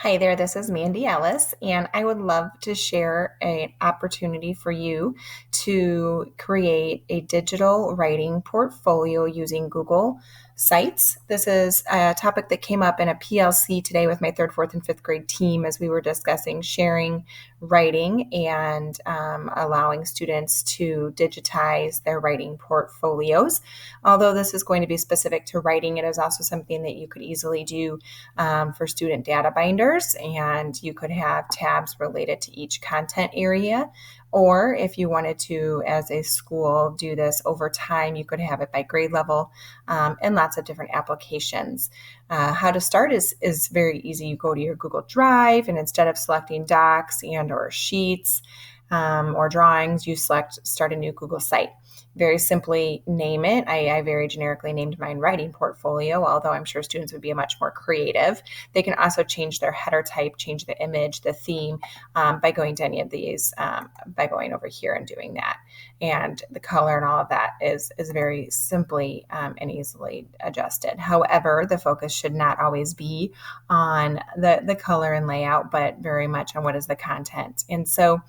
Hi there, this is Mandy Ellis, and I would love to share an opportunity for you to create a digital writing portfolio using Google Sites. This is a topic that came up in a PLC today with my third, fourth, and fifth grade team as we were discussing sharing writing and allowing students to digitize their writing portfolios. Although this is going to be specific to writing, it is also something that you could easily do for student data binders, and you could have tabs related to each content area. Or if you wanted to, as a school, do this over time, you could have it by grade level and lots of different applications. How to start is very easy. You go to your Google Drive, and instead of selecting docs and or sheets or drawings, you select start a new Google site. Very simply name it. I very generically named mine writing portfolio, although I'm sure students would be much more creative. They can also change their header type, change the image, the theme by going to any of these, by going over here and doing that. And the color and all of that is very simply and easily adjusted. However, the focus should not always be on the color and layout, but very much on what is the content. And so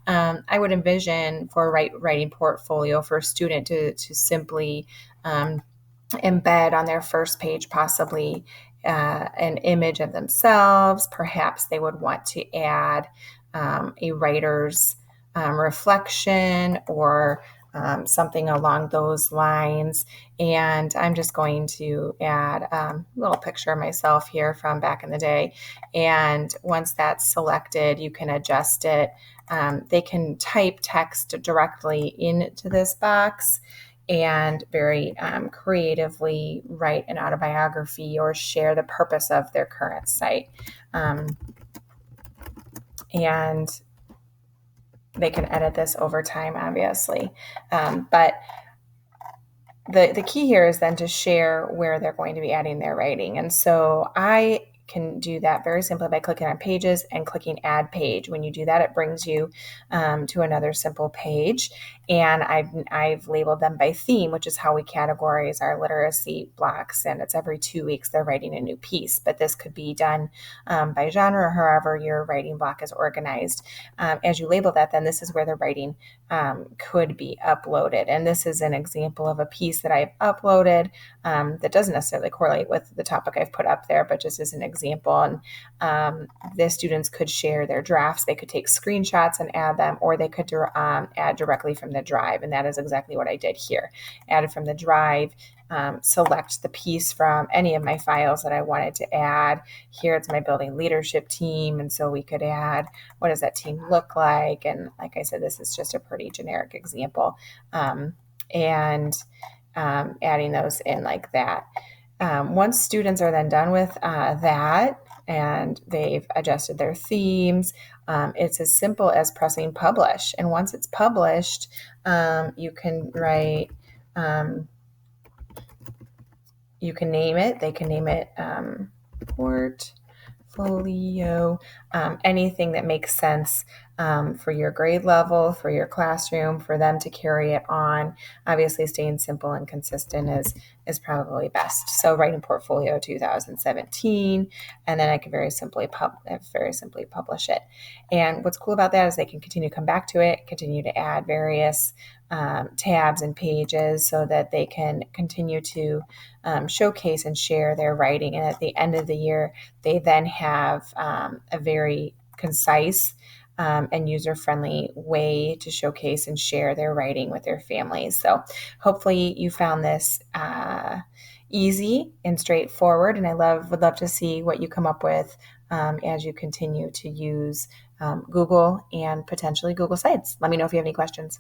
I would envision for a writing portfolio for a student to simply embed on their first page possibly an image of themselves. Perhaps they would want to add a writer's reflection or something along those lines. And I'm just going to add a little picture of myself here from back in the day. And once that's selected, you can adjust it. They can type text directly into this box and very creatively write an autobiography or share the purpose of their current site. And they can edit this over time, obviously. But the key here is then to share where they're going to be adding their writing. And so I can do that very simply by clicking on pages and clicking add page. When you do that, it brings you to another simple page. And I've labeled them by theme, which is how we categorize our literacy blocks. And it's every 2 weeks they're writing a new piece. But this could be done by genre or however your writing block is organized. As you label that, then this is where the writing could be uploaded. And this is an example of a piece that I've uploaded that doesn't necessarily correlate with the topic I've put up there, but just as an example. And the students could share their drafts. They could take screenshots and add them, or they could add directly from the drive. And that is exactly what I did here. Added from the drive, select the piece from any of my files that I wanted to add. Here it's my building leadership team. And so we could add, what does that team look like? And like I said, this is just a pretty generic example. And adding those in like that. Once students are then done with that and they've adjusted their themes, it's as simple as pressing publish. And once it's published, you can write, you can name it. They can name it portfolio, anything that makes sense for your grade level, for your classroom, for them to carry it on. Obviously, staying simple and consistent is probably best. So, writing portfolio 2017, and then I can very simply publish it. And what's cool about that is they can continue to come back to it, continue to add various tabs and pages so that they can continue to showcase and share their writing. And at the end of the year, they then have a very concise and user-friendly way to showcase and share their writing with their families. So hopefully you found this easy and straightforward, and would love to see what you come up with as you continue to use Google and potentially Google Sites. Let me know if you have any questions.